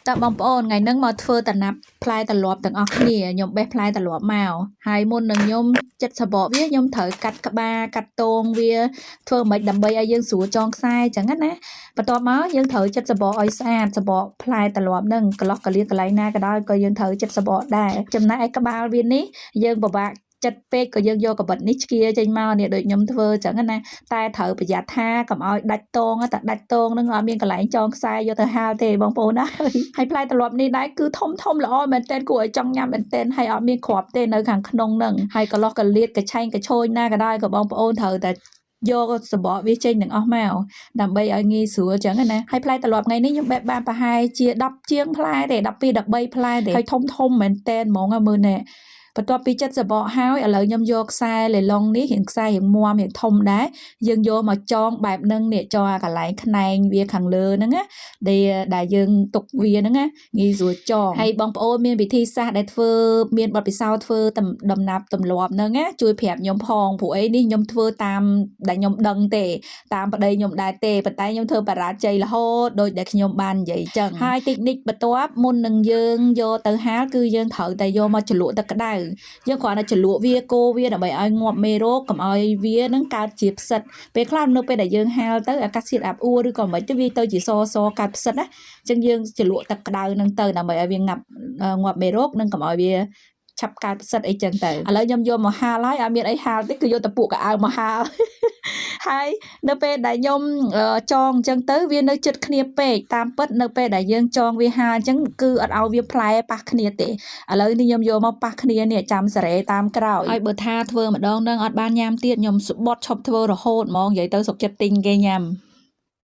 តើបងប្អូនថ្ងៃហ្នឹងមកធ្វើតំណាប់ផ្លែត្រឡប់ទាំងអស់គ្នាខ្ញុំបេះផ្លែត្រឡប់មកហើយមុននឹងខ្ញុំចិត្តសបកវាខ្ញុំត្រូវកាត់ក្បាលកាត់តងវាធ្វើមិនដើម្បីឲ្យយើងស្រួលចងខ្សែអញ្ចឹងណាបន្ទាប់មកយើងត្រូវចិត្តសបកឲ្យស្អាតសបកផ្លែត្រឡប់ហ្នឹងកន្លោះកលៀកន្លែងណាក៏ដោយក៏យើងត្រូវចិត្តសបកដែរចំណែកឯក្បាលវានេះយើងពិបាកចិត្តពេកក៏យើងយកកបិតនេះឆ្កៀចេញមកនេះដូចខ្ញុំធ្វើអញ្ចឹងណាតែត្រូវប្រយ័ត្នថាកុំឲ្យដាច់តងតែដាច់តងនឹងអត់មានកន្លែងចងខ្សែយកទៅហាលទេបងប្អូនណាហើយផ្លែត្រឡប់នេះដែរគឺធំធំល្អមែនទែនគួរឲ្យចង់ញ៉ាំមែនទែនហើយអត់មានគ្រាប់ទេនៅខាងក្នុងហ្នឹងហើយកន្លោះកលៀតកឆែងកឆូចណាក៏ដោយក៏បងប្អូនត្រូវតែយកសបកវាចេញទាំងអស់មកដើម្បីឲ្យងាយស្រួលអញ្ចឹងណាហើយផ្លែត្រឡប់ថ្ងៃនេះខ្ញុំបេះបានប្រហែលជា10ជាងផ្លែទេ12 13ផ្លែទេហើយធំធំមែនទែនហ្មងមើលណែបន្ទាប់ពីចិត្តសបកហើយឥឡូវខ្ញុំយកខ្សែលីឡុងនេះខ្សែរៀងមាំរៀងធំដែរយើងយកមកចងបែបហ្នឹងនេះចងអាកន្លែងខ្នែងវាខាងលើហ្នឹងណាដែលយើងទុកវាហ្នឹងណាងាយស្រួលចងហើយបងប្អូនមានវិធីសាស្ត្រដែលធ្វើមានបទពិសោធន៍ធ្វើដំណាប់ទម្លាប់ហ្នឹងណាជួយប្រាប់ខ្ញុំផងព្រោះអីនេះខ្ញុំធ្វើតាមដែលខ្ញុំដឹងទេតាមប្តីខ្ញុំដែរទេប៉ុន្តែខ្ញុំធ្វើបរាជ័យរហូតដោយដែលខ្ញុំបាននិយាយចឹងហើយតិចនិចបន្ទាប់មុននឹងយើងយកទៅហាលគឺយើងត្រូវតែយកមកជ្រលក់ទឹកក្តៅយើងគ្រាន់តែជ្រលក់វាកូរវាដើម្បីឲ្យងាប់មេរោគកុំឲ្យវានឹងកើតជាផ្សិតពេលខ្លះនៅពេលដែលយើងហាលទៅអាកាសធាតុអាប់អួរឬក៏មិនទៅវាទៅជាសកើតផ្សិតណាអញ្ចឹងយើងជ្រលក់ទឹកក្តៅនឹងទៅដើម្បីឲ្យវាងាប់មេរោគនិងកុំឲ្យវាឆាប់កើតផ្សិតអីចឹងទៅឥឡូវខ្ញុំយកមកហាលហើយអត់មានអីហាលទេគឺយកតែពួកកៅអៅមកហាលហើយនៅពេលដែលខ្ញុំចងអញ្ចឹងទៅវានៅជិតគ្នាពេកតាមពិតនៅពេលដែលយើងចងវាហាលអញ្ចឹងគឺអត់ឲ្យវាផ្លែប៉ះគ្នាទេឥឡូវនេះខ្ញុំយកមកប៉ះគ្នានេះចាំសារ៉េតាមក្រោយហើយបើថាធ្វើម្ដងនឹងអត់បានញ៉ាំទៀតខ្ញុំស្បត់ឈប់ធ្វើរហូតហ្មងនិយាយទៅសុកចិត្តទិញគេញ៉ាំ